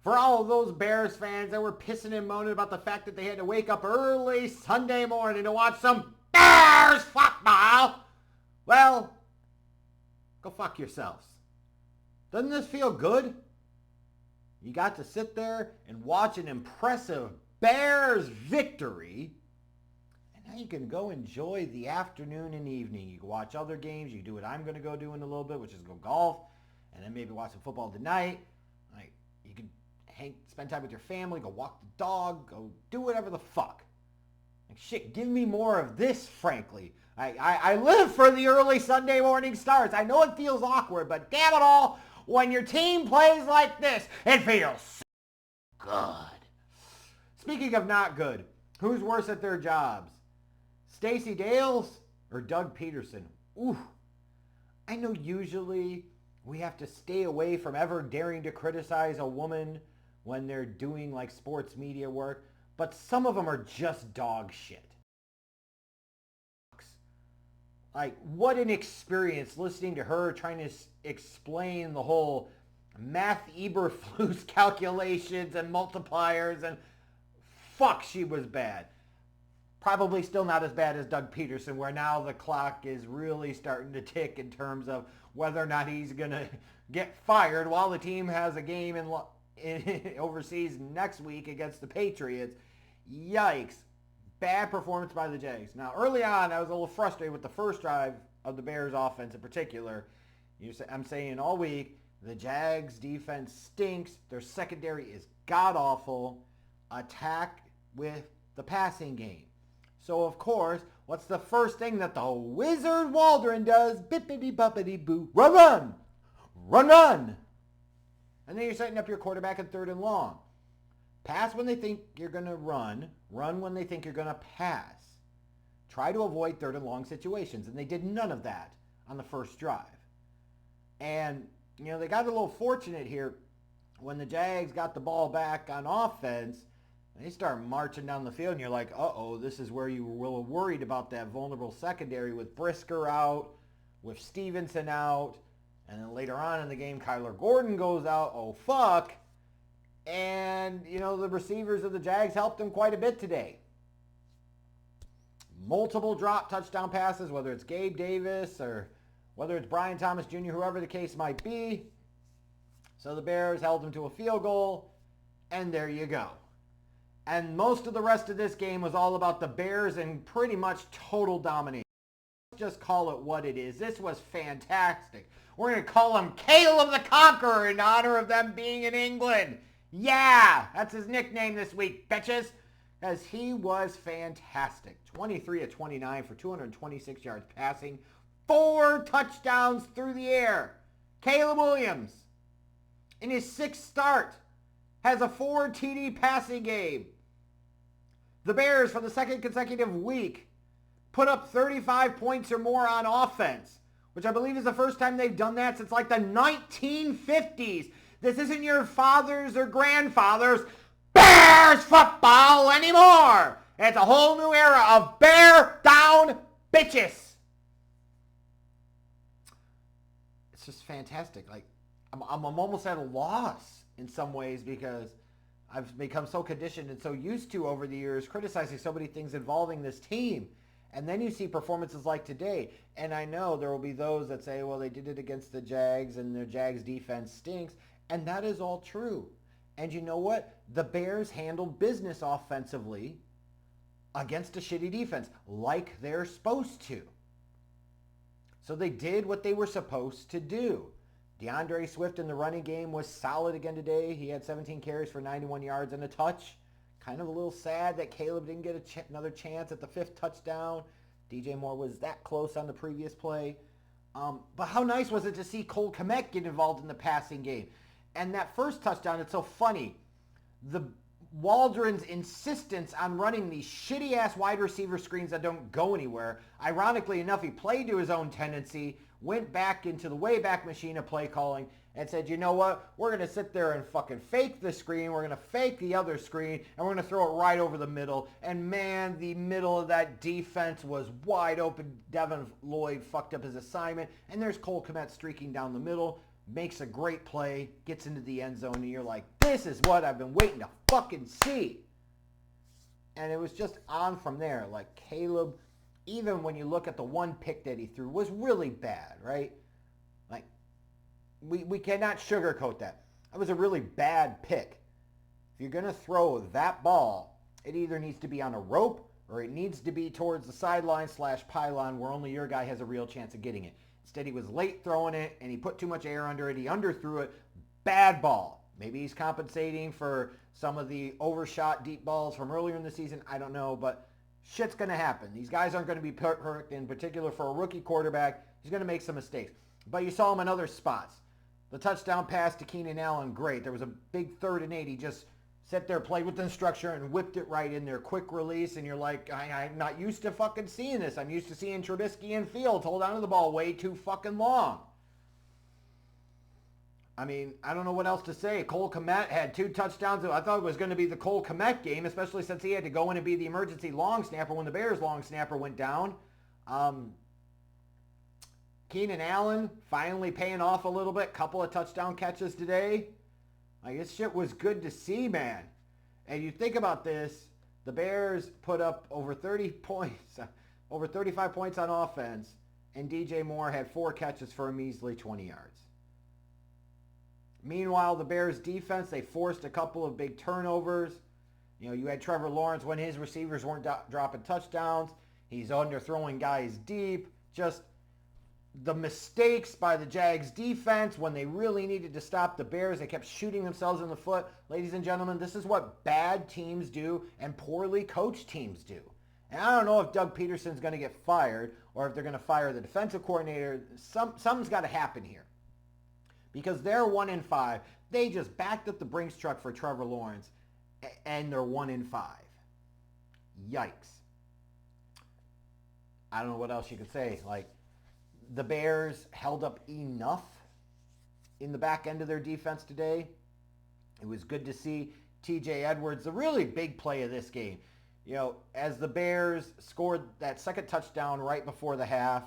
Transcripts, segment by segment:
For all of those Bears fans that were pissing and moaning about the fact that they had to wake up early Sunday morning to watch some Bears football, well, go fuck yourselves. Doesn't this feel good? You got to sit there and watch an impressive Bears victory, and now you can go enjoy the afternoon and evening. You can watch other games. You can do what I'm going to go do in a little bit, which is go golf, and then maybe watch some football tonight. Like, you can spend time with your family, go walk the dog, go do whatever the fuck. Like, shit, give me more of this, frankly. I live for the early Sunday morning starts. I know it feels awkward, but damn it all, when your team plays like this, it feels so good. Speaking of not good, who's worse at their jobs? Stacey Dales or Doug Peterson? Ooh, I know usually we have to stay away from ever daring to criticize a woman when they're doing like sports media work, but some of them are just dog shit. Like, what an experience listening to her trying to explain the whole math Eberflus calculations and multipliers, and fuck, she was bad. Probably still not as bad as Doug Peterson, where now the clock is really starting to tick in terms of whether or not he's going to get fired while the team has a game in overseas next week against the Patriots. Yikes. Bad performance by the Jags. Now, early on, I was a little frustrated with the first drive of the Bears offense in particular. I'm saying all week, the Jags defense stinks. Their secondary is god-awful. Attack with the passing game. So, of course, what's the first thing that the wizard Waldron does? Bippity-boppity-boo. Run, run! Run, run! And then you're setting up your quarterback at 3rd and long. Pass when they think you're going to run. Run when they think you're going to pass. Try to avoid 3rd and long situations. And they did none of that on the first drive. And, you know, they got a little fortunate here when the Jags got the ball back on offense. They start marching down the field, and you're like, uh-oh, this is where you were worried about that vulnerable secondary with Brisker out, with Stevenson out, and then later on in the game, Kyler Gordon goes out. Oh, fuck. And, you know, the receivers of the Jags helped them quite a bit today. Multiple drop touchdown passes, whether it's Gabe Davis or whether it's Brian Thomas Jr., whoever the case might be. So the Bears held them to a field goal, and there you go. And most of the rest of this game was all about the Bears and pretty much total domination. Let's just call it what it is. This was fantastic. We're going to call him Caleb the Conqueror in honor of them being in England. Yeah, that's his nickname this week, bitches. As he was fantastic. 23 of 29 for 226 yards passing. 4 touchdowns through the air. Caleb Williams, in his 6th start, has a 4 TD passing game. The Bears, for the 2nd consecutive week, put up 35 points or more on offense, which I believe is the first time they've done that since like the 1950s. This isn't your father's or grandfather's Bears football anymore. It's a whole new era of bear down bitches. It's just fantastic. Like, I'm almost at a loss in some ways because I've become so conditioned and so used to over the years criticizing so many things involving this team. And then you see performances like today. And I know there will be those that say, well, they did it against the Jags and the Jags defense stinks. And that is all true. And you know what? The Bears handled business offensively against a shitty defense like they're supposed to. So they did what they were supposed to do. DeAndre Swift in the running game was solid again today. He had 17 carries for 91 yards and a touch. Kind of a little sad that Caleb didn't get another chance at the 5th touchdown. DJ Moore was that close on the previous play. But how nice was it to see Cole Kmet get involved in the passing game? And that first touchdown, it's so funny. The Waldron's insistence on running these shitty-ass wide receiver screens that don't go anywhere. Ironically enough, he played to his own tendency, went back into the Wayback Machine of play calling, and said, you know what? We're going to sit there and fucking fake the screen. We're going to fake the other screen, and we're going to throw it right over the middle. And man, the middle of that defense was wide open. Devin Lloyd fucked up his assignment, and there's Cole Kmet streaking down the middle. makes a great play, gets into the end zone, and you're like, this is what I've been waiting to fucking see. And it was just on from there. Like Caleb, even when you look at the one pick that he threw, was really bad, right? Like, we cannot sugarcoat that. That was a really bad pick. If you're going to throw that ball, it either needs to be on a rope or it needs to be towards the sideline / pylon where only your guy has a real chance of getting it. Instead, he was late throwing it, and he put too much air under it. He underthrew it. Bad ball. Maybe he's compensating for some of the overshot deep balls from earlier in the season. I don't know, but shit's going to happen. These guys aren't going to be perfect, in particular for a rookie quarterback. He's going to make some mistakes. But you saw him in other spots. The touchdown pass to Keenan Allen, great. There was a big 3rd and 8. He just sat there, played within structure, and whipped it right in there. Quick release, and you're like, I'm not used to fucking seeing this. I'm used to seeing Trubisky and Fields hold on to the ball way too fucking long. I mean, I don't know what else to say. Cole Kmet had 2 touchdowns. I thought it was going to be the Cole Kmet game, especially since he had to go in and be the emergency long snapper when the Bears long snapper went down. Keenan Allen finally paying off a little bit. Couple of touchdown catches today. Like, this shit was good to see, man. And you think about this, the Bears put up over 30 points, over 35 points on offense, and DJ Moore had 4 catches for a measly 20 yards. Meanwhile, the Bears defense, they forced a couple of big turnovers. You know, you had Trevor Lawrence when his receivers weren't dropping touchdowns. He's underthrowing guys deep. Just the mistakes by the Jags defense when they really needed to stop the Bears. They kept shooting themselves in the foot. Ladies and gentlemen, this is what bad teams do and poorly coached teams do. And I don't know if Doug Peterson's going to get fired or if they're going to fire the defensive coordinator. Something's got to happen here. Because they're 1-5. They just backed up the Brinks truck for Trevor Lawrence, and they're 1-5. Yikes. I don't know what else you could say. Like, the Bears held up enough in the back end of their defense today. It was good to see TJ Edwards, the really big play of this game. You know, as the Bears scored that second touchdown right before the half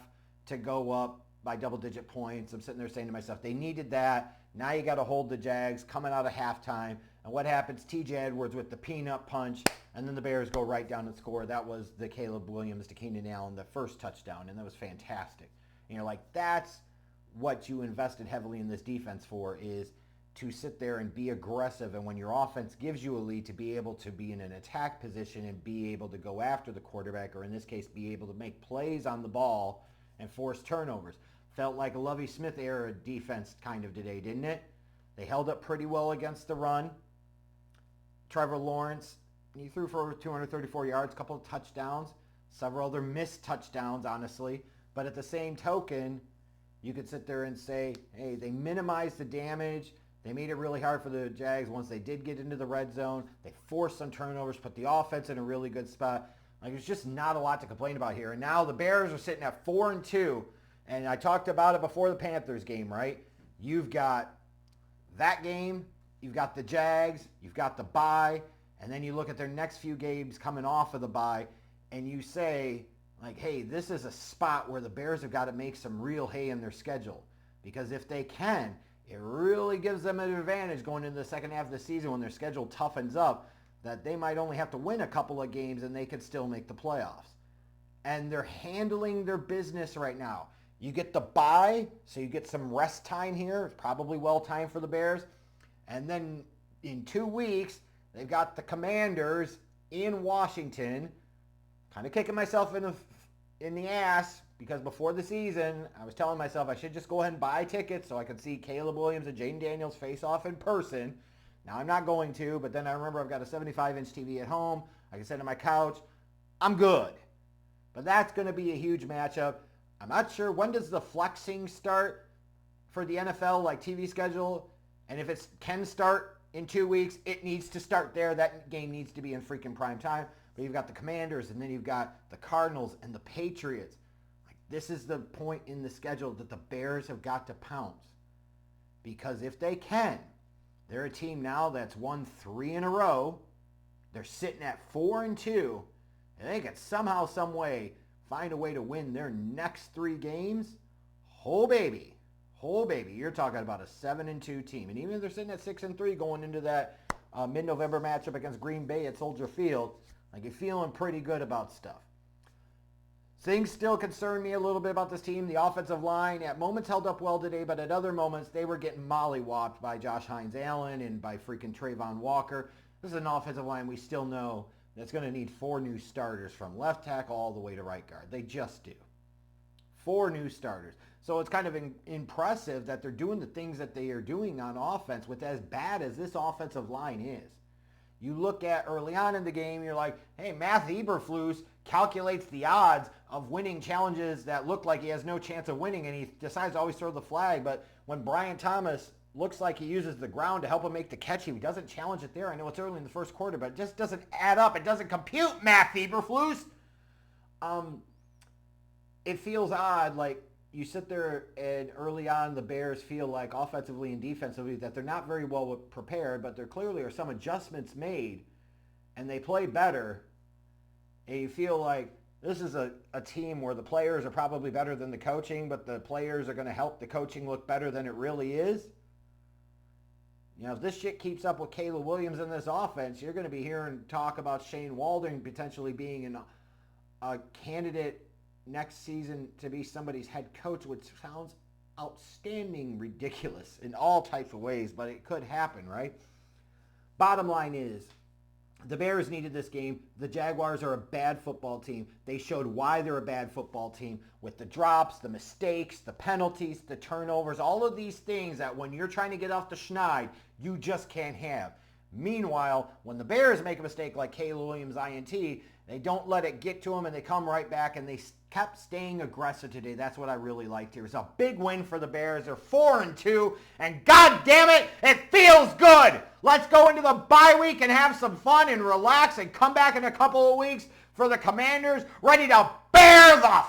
to go up by double-digit points, I'm sitting there saying to myself, they needed that. Now you got to hold the Jags coming out of halftime. And what happens? TJ Edwards with the peanut punch, and then the Bears go right down and score. That was the Caleb Williams to Keenan Allen, the first touchdown, and that was fantastic. And you're like, that's what you invested heavily in this defense for, is to sit there and be aggressive. And when your offense gives you a lead, to be able to be in an attack position and be able to go after the quarterback, or in this case, be able to make plays on the ball and force turnovers. Felt like a Lovie Smith era defense kind of today, didn't it? They held up pretty well against the run. Trevor Lawrence, he threw for over 234 yards, a couple of touchdowns, several other missed touchdowns, honestly. But at the same token, you could sit there and say, hey, they minimized the damage. They made it really hard for the Jags once they did get into the red zone. They forced some turnovers, put the offense in a really good spot. Like, there's just not a lot to complain about here. And now the Bears are sitting at 4-2. And I talked about it before the Panthers game, right? You've got that game. You've got the Jags. You've got the bye. And then you look at their next few games coming off of the bye, and you say, like, hey, this is a spot where the Bears have got to make some real hay in their schedule. Because if they can, it really gives them an advantage going into the second half of the season when their schedule toughens up, that they might only have to win a couple of games and they could still make the playoffs. And they're handling their business right now. You get the bye, so you get some rest time here. It's probably well-timed for the Bears. And then in 2 weeks, they've got the Commanders in Washington. Kind of kicking myself in the ass, because before the season, I was telling myself I should just go ahead and buy tickets so I could see Caleb Williams and Jaden Daniels face off in person. Now, I'm not going to, but then I remember I've got a 75-inch TV at home. I can sit on my couch. I'm good. But that's going to be a huge matchup. I'm not sure, when does the flexing start for the NFL, like TV schedule? And if it can start in 2 weeks, it needs to start there. That game needs to be in freaking prime time. But you've got the Commanders, and then you've got the Cardinals and the Patriots. Like, this is the point in the schedule that the Bears have got to pounce. Because if they can, they're a team now that's won 3 in a row. They're sitting at 4-2. And they can somehow, some way, find a way to win their next 3 games. Oh, baby. Oh, baby, you're talking about a 7-2 team. And even if they're sitting at 6-3 going into that mid-November matchup against Green Bay at Soldier Field, like you're feeling pretty good about stuff. Things still concern me a little bit about this team. The offensive line at moments held up well today, but at other moments they were getting mollywopped by Josh Hines-Allen and by freaking Trayvon Walker. This is an offensive line we still know that's going to need 4 new starters from left tackle all the way to right guard. They just do. 4 new starters. So it's kind of impressive that they're doing the things that they are doing on offense with as bad as this offensive line is. You look at early on in the game, you're like, hey, Matt Eberflus calculates the odds of winning challenges that look like he has no chance of winning, and he decides to always throw the flag. But when Brian Thomas looks like he uses the ground to help him make the catch, he doesn't challenge it there. I know it's early in the first quarter, but it just doesn't add up. It doesn't compute, Matt Eberflus. It feels odd, like, you sit there and early on the Bears feel like offensively and defensively that they're not very well prepared, but there clearly are some adjustments made and they play better. And you feel like this is a team where the players are probably better than the coaching, but the players are going to help the coaching look better than it really is. You know, if this shit keeps up with Caleb Williams in this offense, you're going to be hearing talk about Shane Waldron potentially being a candidate next season to be somebody's head coach, which sounds outstanding ridiculous in all types of ways, but it could happen, right? Bottom line is, the Bears needed this game. The Jaguars are a bad football team. They showed why they're a bad football team with the drops, the mistakes, the penalties, the turnovers, all of these things that when you're trying to get off the schneid, you just can't have. Meanwhile, when the Bears make a mistake like Caleb Williams INT, they don't let it get to them and they come right back and they kept staying aggressive today. That's what I really liked here. It's a big win for the Bears. They're 4-2 and God damn it, it feels good. Let's go into the bye week and have some fun and relax and come back in a couple of weeks for the Commanders ready to bear the